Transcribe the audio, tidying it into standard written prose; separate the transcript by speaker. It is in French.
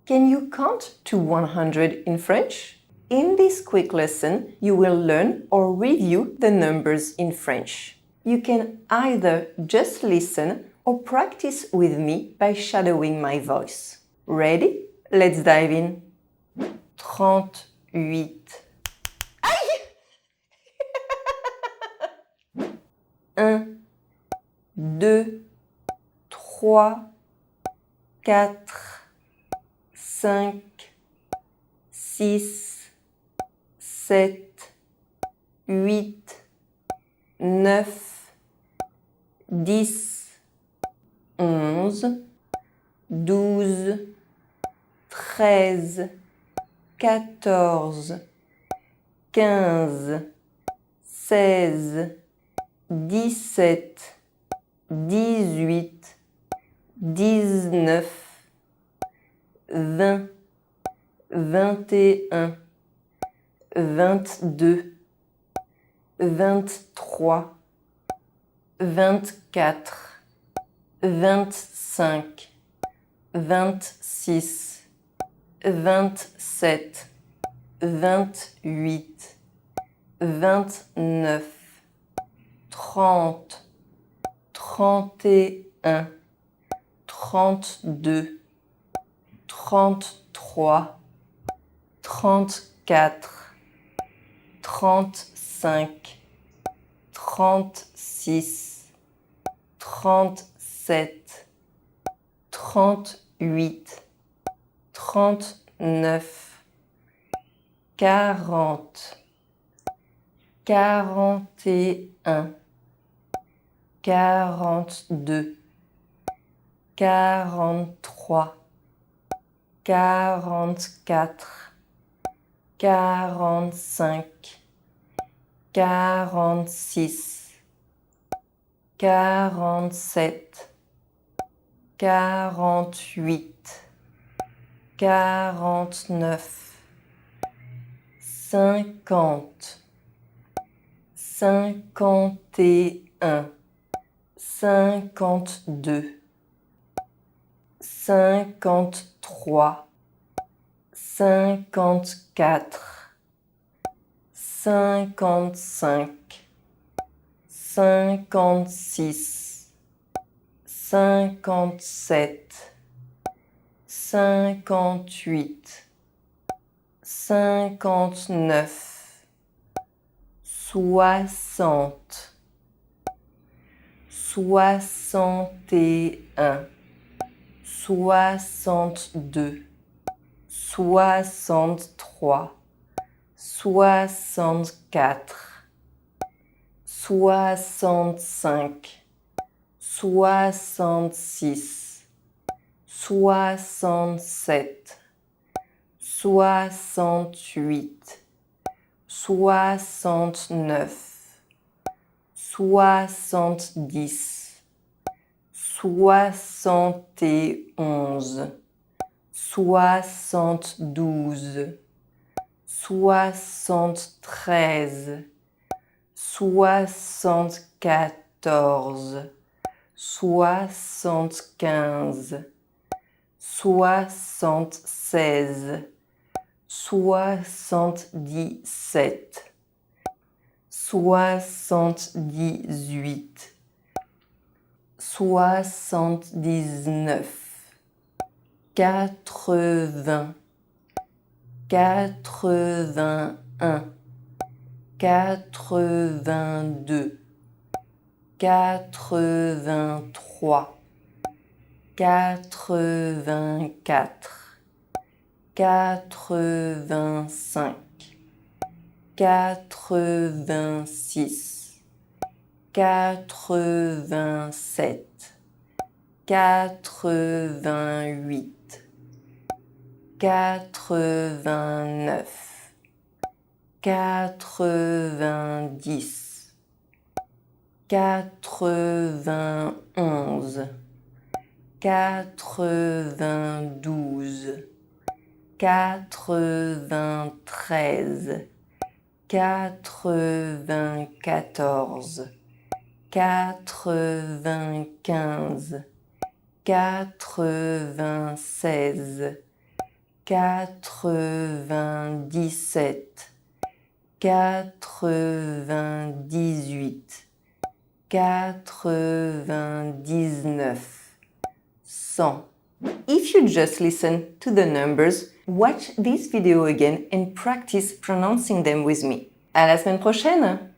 Speaker 1: Can you count to 100 in French? In this quick lesson, you will learn or review the numbers in French. You can either just listen or practice with me by shadowing my voice. Ready? Let's dive in. 38. Aïe! 1, 2, 3, 4, 5, 6, 7, 8, 9, 10, 11, 12, 13, 14, 15, 16, 17, 18, 19, 20, 21, 22, 23, 24, 25, 26, 27, 28, 29, 30, 31, 32, 33, 34, 35, 36, 37, 38, 39, 40, 41, 42, 43, 44, 45, 46, 47, 48, 49, 50, 51, 52, 53, 54, 55, 56, 57, 58, 59, 60, 61, 62, 63, 64, 65, 66, 67, 68, 69, 70, 71, 72, 73, 74, 75, 76, 77, 78, 79, 80, 81, 82, 83, 84, 85, 86, 87, 88, 89, 90, 91, 92, 93, 94, 95, 96, 97, 98, 99, 100. If you just listen to the numbers, watch this video again and practice pronouncing them with me. À la semaine prochaine!